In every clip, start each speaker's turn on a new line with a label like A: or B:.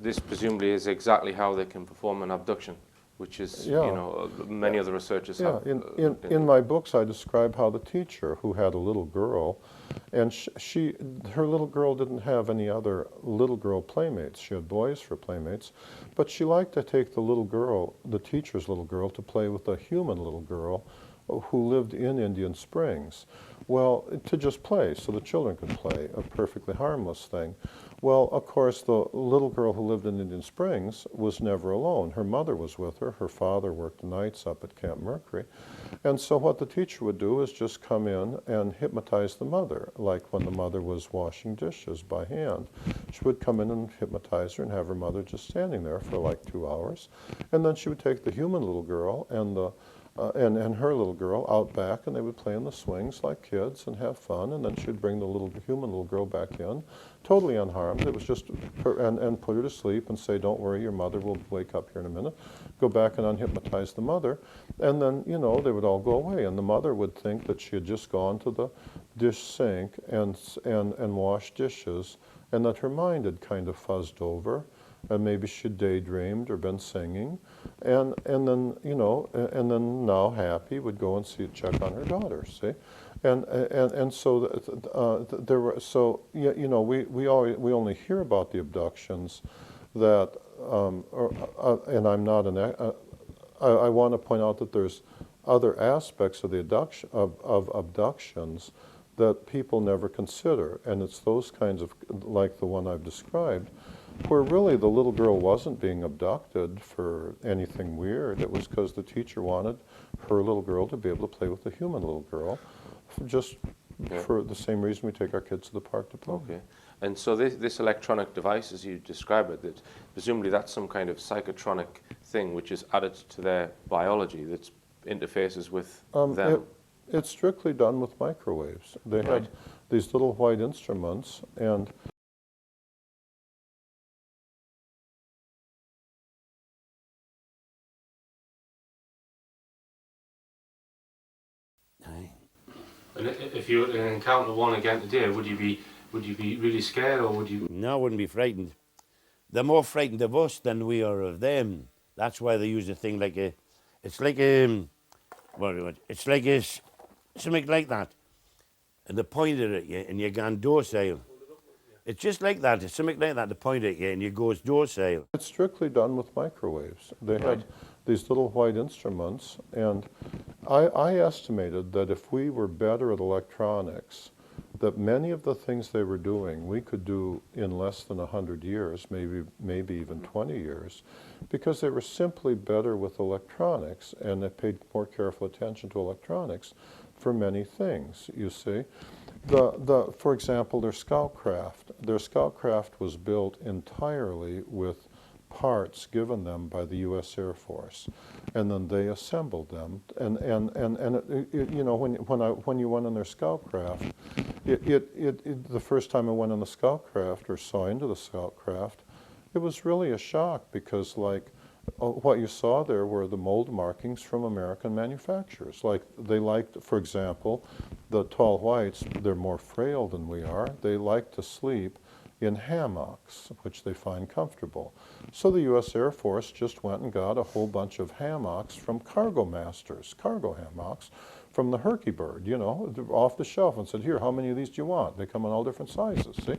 A: this presumably is exactly how they can perform an abduction, which is, you know, many other researchers have.
B: In my books I describe how the teacher, who had a little girl, and her little girl didn't have any other little girl playmates. She had boys for playmates, but she liked to take the little girl, the teacher's little girl, to play with a human little girl who lived in Indian Springs. Well, to just play, so the children could play, a perfectly harmless thing. Well, of course, the little girl who lived in Indian Springs was never alone. Her mother was with her. Her father worked nights up at Camp Mercury. And so what the teacher would do is just come in and hypnotize the mother, like when the mother was washing dishes by hand. She would come in and hypnotize her and have her mother just standing there for like 2 hours. And then she would take the human little girl and and her little girl out back, and they would play in the swings like kids and have fun, and then she'd bring the human little girl back in, totally unharmed. It was just and put her to sleep and say, don't worry, your mother will wake up here in a minute. Go back and unhypnotize the mother, and then, you know, they would all go away, and the mother would think that she had just gone to the dish sink and washed dishes, and that her mind had kind of fuzzed over, and maybe she daydreamed or been singing, and then, you know, and then now happy would go and check on her daughter, see, and so there were, so you know, we only hear about the abductions that and I'm not I want to point out that there's other aspects of the abductions that people never consider, and it's those kinds of, like the one I've described, where really the little girl wasn't being abducted for anything weird. It was because the teacher wanted her little girl to be able to play with the human little girl, for the same reason we take our kids to the park to play.
A: Okay. And so this electronic device, as you describe it, that presumably that's some kind of psychotronic thing which is added to their biology that interfaces with them.
B: It's strictly done with microwaves. They had these little white instruments, and
A: And if you were to encounter one again today, would you be really scared, or would you?
C: No, I wouldn't be frightened. They're more frightened of us than we are of them. That's why they use a thing like a, it's like a, it's like a, something like that. And they point it at you and you go docile. It's just like that, it's something like that, they point at you and you go docile.
B: it's strictly done with microwaves. They had these little white instruments, and I estimated that if we were better at electronics, that many of the things they were doing we could do in less than 100 years, maybe even 20 years, because they were simply better with electronics, and they paid more careful attention to electronics for many things, you see. For example, their scoutcraft. Their scoutcraft was built entirely with parts given them by the U.S. Air Force, and then they assembled them. And you know, when you went on their scoutcraft, the first time I went on the scoutcraft or saw into the scoutcraft, it was really a shock, because like what you saw there were the mold markings from American manufacturers. Like they liked, for example, the tall whites, they're more frail than we are. They like to sleep in hammocks, which they find comfortable. So the U.S. Air Force just went and got a whole bunch of hammocks from cargo masters, cargo hammocks, from the Herky Bird, you know, off the shelf, and said, here, how many of these do you want? They come in all different sizes, see?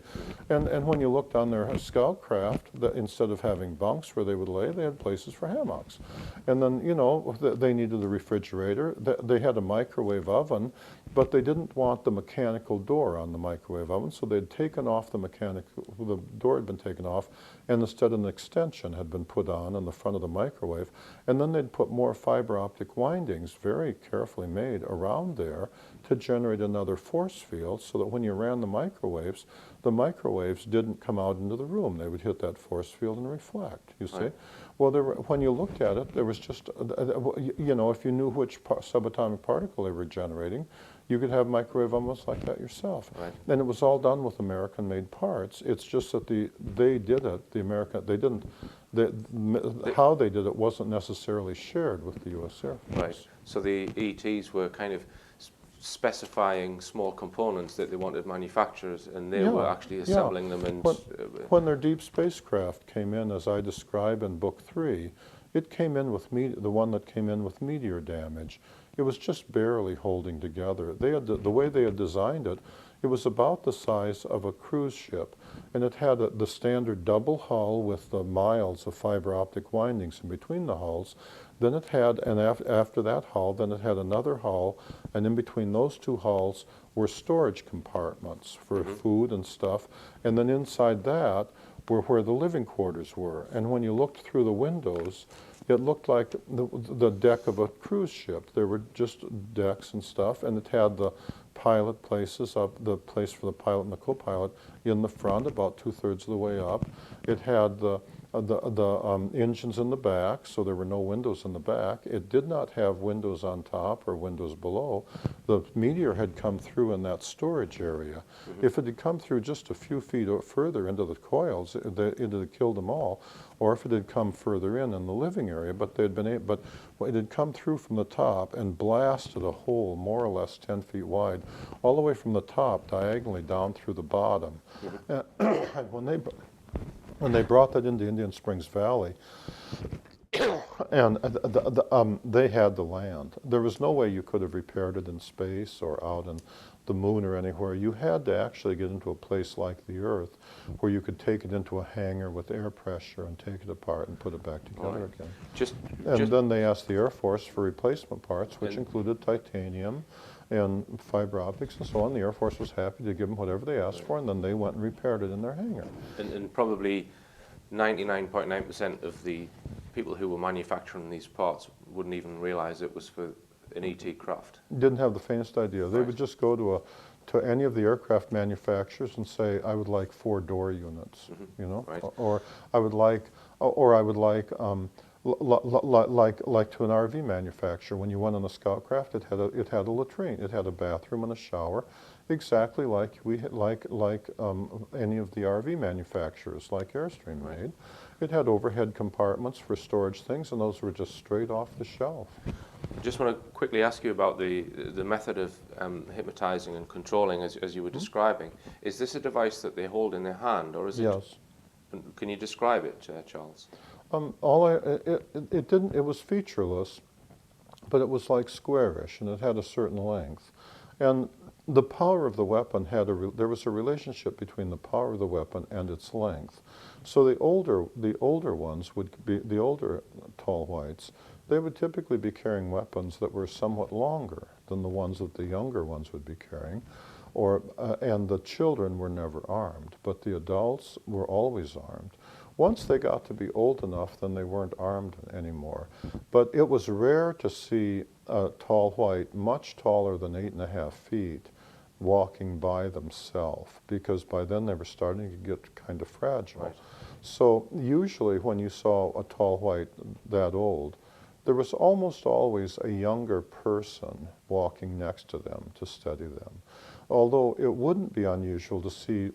B: And when you looked on their scoutcraft, instead of having bunks where they would lay, they had places for hammocks. And then, you know, they needed the refrigerator. They had a microwave oven, but they didn't want the mechanical door on the microwave oven, so they'd taken off the door had been taken off, and instead an extension had been put on the front of the microwave, and then they'd put more fiber optic windings, very carefully made, around there to generate another force field, so that when you ran the microwaves didn't come out into the room. They would hit that force field and reflect, you see. Right. Well, when you looked at it, there was just, you know, if you knew which subatomic particle they were generating, you could have microwave ovens like that yourself. Right. And it was all done with American-made parts. It's just that they did it, how they did it wasn't necessarily shared with the U.S. Air Force.
A: Right. So the E.T.s were kind of specifying small components that they wanted manufactured, and they were
B: Yeah,
A: actually
B: yeah.
A: assembling them. And
B: When their deep spacecraft came in, as I describe in Book 3, it came in with the one that came in with meteor damage. It was just barely holding together. They had the way they had designed it, it was about the size of a cruise ship, and it had the standard double hull with the miles of fiber optic windings in between the hulls. Then it had, and after that hull, then it had another hull, and in between those two hulls were storage compartments for food and stuff, and then inside that were where the living quarters were. And when you looked through the windows, it looked like the deck of a cruise ship. There were just decks and stuff, and it had the pilot places up, the place for the pilot and the co-pilot in the front, about 2/3 of the way up. It had the engines in the back, so there were no windows in the back. It did not have windows on top or windows below. The meteor had come through in that storage area. If it had come through just a few feet further into the coils, it had killed them all. Or if it had come further in the living area, but it had come through from the top and blasted a hole more or less 10 feet wide, all the way from the top diagonally down through the bottom. And when they brought that into Indian Springs Valley, and they had the land. There was no way you could have repaired it in space or out in the moon or anywhere. You had to actually get into a place like the Earth where you could take it into a hangar with air pressure and take it apart and put it back together again. Then they asked the Air Force for replacement parts, which included titanium and fiber optics and so on. The Air Force was happy to give them whatever they asked for, and then they went and repaired it in their hangar.
A: And probably 99.9% of the people who were manufacturing these parts wouldn't even realize it was for an E.T. craft.
B: Didn't have the faintest idea. They would just go to any of the aircraft manufacturers and say, "I would like 4 door units," you know, or I would like like to an RV manufacturer. When you went on a scout craft, it had a latrine, it had a bathroom and a shower, exactly like any of the RV manufacturers, like Airstream made. It had overhead compartments for storage things, and those were just straight off the shelf.
A: I just want to quickly ask you about the method of hypnotizing and controlling, as you were describing. Is this a device that they hold in their hand, or is it?
B: Yes.
A: Can you describe it, Charles?
B: It didn't. It was featureless, but it was like squarish, and it had a certain length, and the power of the weapon there was a relationship between the power of the weapon and its length. So the older ones would be the older tall whites. They would typically be carrying weapons that were somewhat longer than the ones that the younger ones would be carrying, and the children were never armed, but the adults were always armed. Once they got to be old enough, then they weren't armed anymore. But it was rare to see a tall white, much taller than 8.5 feet, walking by themselves, because by then they were starting to get kind of fragile.
A: Right.
B: So usually when you saw a tall white that old, there was almost always a younger person walking next to them to steady them. Although it wouldn't be unusual to see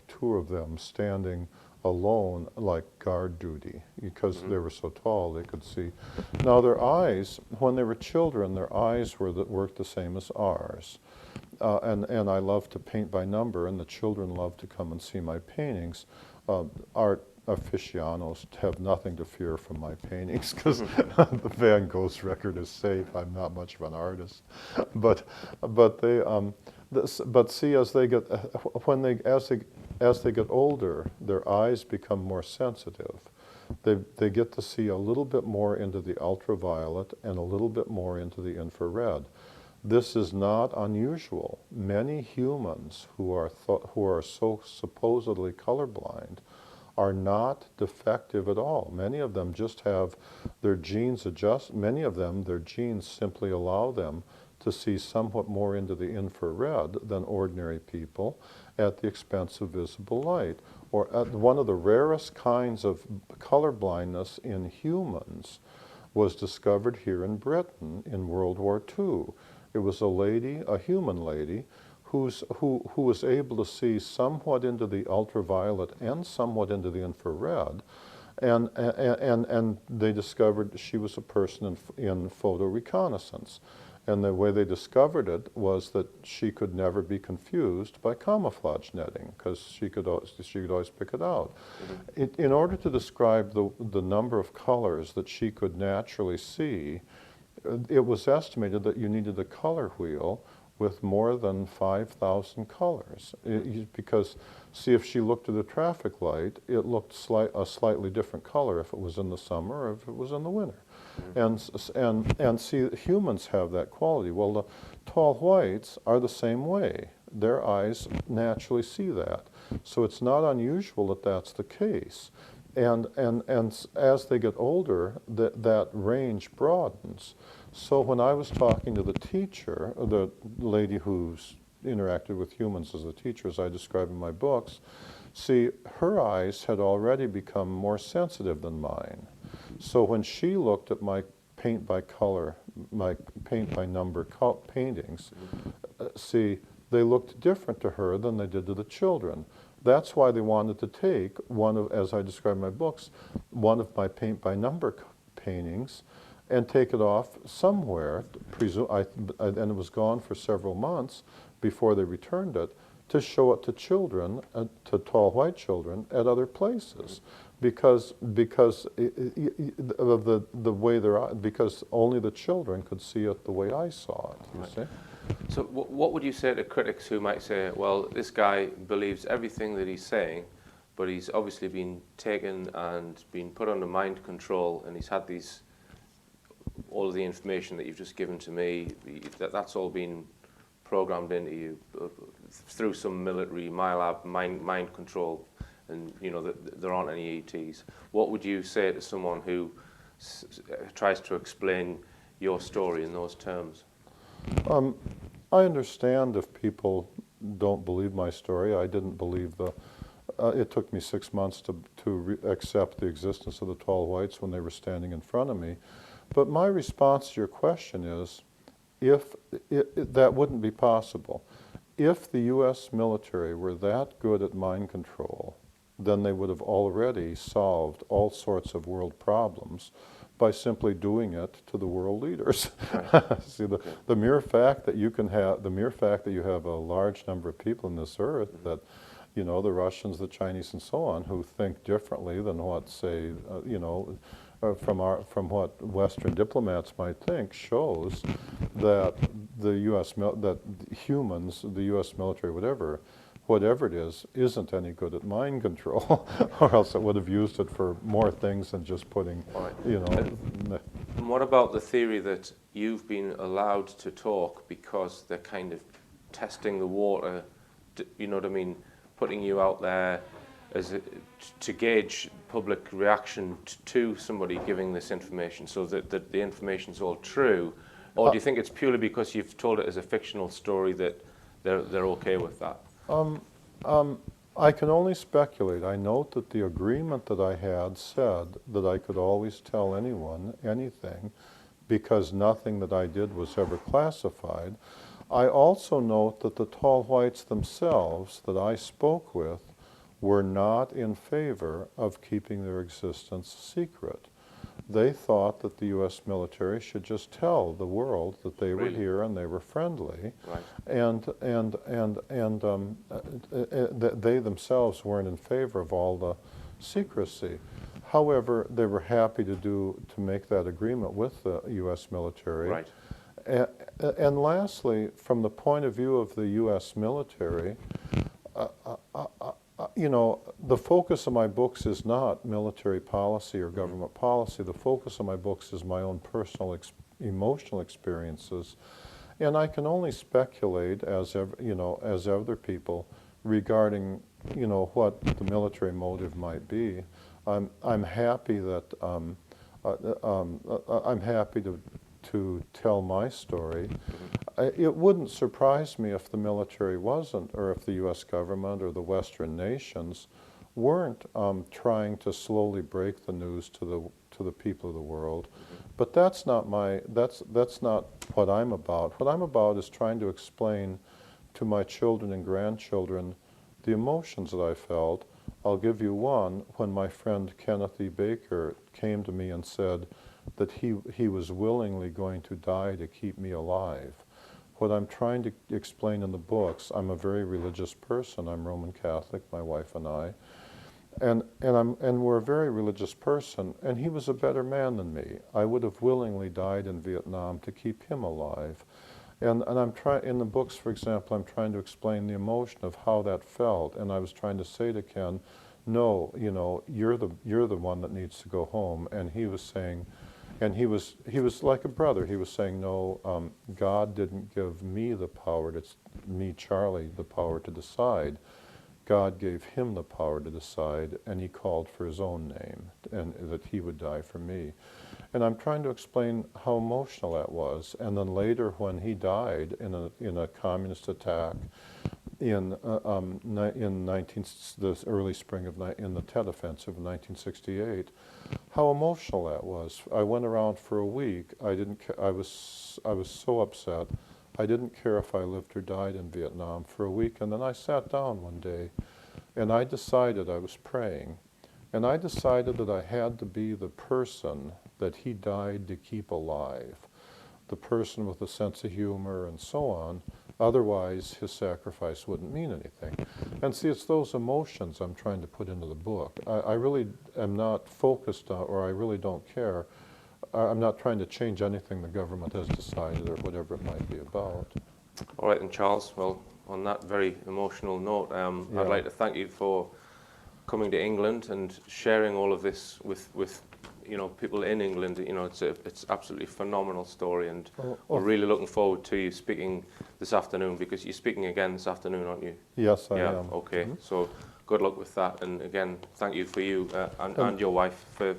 B: 2 of them standing alone, like guard duty, because they were so tall they could see. Now their eyes, when they were children, their eyes worked the same as ours. And I love to paint by number, and the children love to come and see my paintings. Art aficionados have nothing to fear from my paintings, because the Van Gogh's record is safe. I'm not much of an artist, but see, as they get as they get older, their eyes become more sensitive. They get to see a little bit more into the ultraviolet and a little bit more into the infrared. This is not unusual. Many humans who are so supposedly colorblind are not defective at all. Many of them just have their genes adjust. Many of them, their genes simply allow them to see somewhat more into the infrared than ordinary people at the expense of visible light. Or one of the rarest kinds of color blindness in humans was discovered here in Britain in World War II. It was a lady, a human lady, who was able to see somewhat into the ultraviolet and somewhat into the infrared, and they discovered she was a person in photo reconnaissance. And the way they discovered it was that she could never be confused by camouflage netting, because she could always pick it out. In order to describe the number of colors that she could naturally see, it was estimated that you needed a color wheel with more than 5,000 colors. Because, see, if she looked at a traffic light, it looked a slightly different color if it was in the summer or if it was in the winter. And see, humans have that quality. Well, the tall whites are the same way. Their eyes naturally see that. So it's not unusual that that's the case. And as they get older, that range broadens. So when I was talking to the teacher, the lady who's interacted with humans as a teacher, as I describe in my books, see, her eyes had already become more sensitive than mine. So when she looked at my paint by color, my paint by number paintings, see, they looked different to her than they did to the children. That's why they wanted to take one of, as I describe in my books, one of my paint by number paintings and take it off somewhere, and it was gone for several months before they returned it, to show it to children, to tall white children at other places, because of the way because only the children could see it the way I saw it. You see?
A: So what would you say to critics who might say, well, this guy believes everything that he's saying, but he's obviously been taken and been put under mind control, and he's had all of the information that you've just given to me, that's all been programmed into you through some military mind control, and there aren't any E.T.s. What would you say to someone who tries to explain your story in those terms?
B: I understand if people don't believe my story. I didn't believe it took me 6 months to accept the existence of the tall whites when they were standing in front of me. But my response to your question is, if that wouldn't be possible. If the U.S. military were that good at mind control, then they would have already solved all sorts of world problems by simply doing it to the world leaders. Right. See, the mere fact that you have a large number of people on this earth that, the Russians, the Chinese, and so on, who think differently than what, say, from what Western diplomats might think, shows that the U.S. military, whatever it is, isn't any good at mind control, or else it would have used it for more things than just putting,
A: And what about the theory that you've been allowed to talk because they're kind of testing the water, you know what I mean, putting you out there to gauge public reaction to somebody giving this information, so that the information's all true? Or do you think it's purely because you've told it as a fictional story that they're okay with that?
B: I can only speculate. I note that the agreement that I had said that I could always tell anyone anything because nothing that I did was ever classified. I also note that the tall whites themselves that I spoke with were not in favor of keeping their existence secret. They thought that the U.S. military should just tell the world that they were here and they were friendly,
A: Right.
B: and they themselves weren't in favor of all the secrecy. However, they were happy to make that agreement with the U.S. military.
A: Right.
B: And lastly, from the point of view of the U.S. military, the focus of my books is not military policy or government policy. The focus of my books is my own personal emotional experiences. And I can only speculate, as other people, regarding, what the military motive might be. I'm happy that, I'm happy to tell my story. It wouldn't surprise me if the military wasn't, or if the U.S. government or the Western nations weren't trying to slowly break the news to the people of the world. But that's not what I'm about. What I'm about is trying to explain to my children and grandchildren the emotions that I felt. I'll give you one. When my friend Kenneth E. Baker came to me and said, that he was willingly going to die to keep me alive. What I'm trying to explain in the books, I'm a very religious person. I'm Roman Catholic, my wife and I. And we're a very religious person, and he was a better man than me. I would have willingly died in Vietnam to keep him alive. And I'm trying, in the books, for example, I'm trying to explain the emotion of how that felt. And I was trying to say to Ken, no, you know, you're the one that needs to go home. And he was saying, and he was like a brother. He was saying, no, God didn't give me the power, me, Charlie, the power to decide. God gave him the power to decide, and he called for his own name, and that he would die for me. And I'm trying to explain how emotional that was. And then later, when he died in a communist attack in the early spring in the Tet Offensive of 1968, how emotional that was. I went around for a week. I was so upset. I didn't care if I lived or died in Vietnam for a week. And then I sat down one day, and I decided, I was praying, and I decided that I had to be the person that he died to keep alive, the person with a sense of humor and so on. Otherwise, his sacrifice wouldn't mean anything. And see, it's those emotions I'm trying to put into the book. I really am not focused on, or I really don't care. I'm not trying to change anything the government has decided or whatever it might be about.
A: All right, then, Charles. Well, on that very emotional note, I'd like to thank you for coming to England and sharing all of this with people in England. You know, it's absolutely phenomenal story, and we're really looking forward to you speaking this afternoon, because you're speaking again this afternoon, aren't you?
B: Yes, I am.
A: Okay. Mm-hmm. So good luck with that, and again, thank you for you and your wife for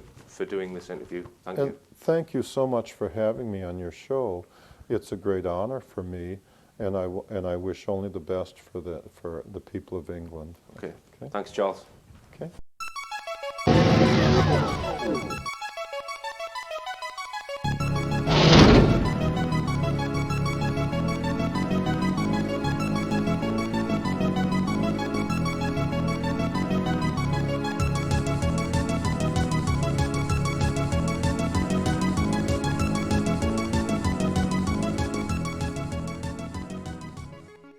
A: doing this interview. Thank you.
B: Thank you so much for having me on your show. It's a great honor for me, and I wish only the best for the people of England.
A: Okay. Thanks, Charles.
B: Okay.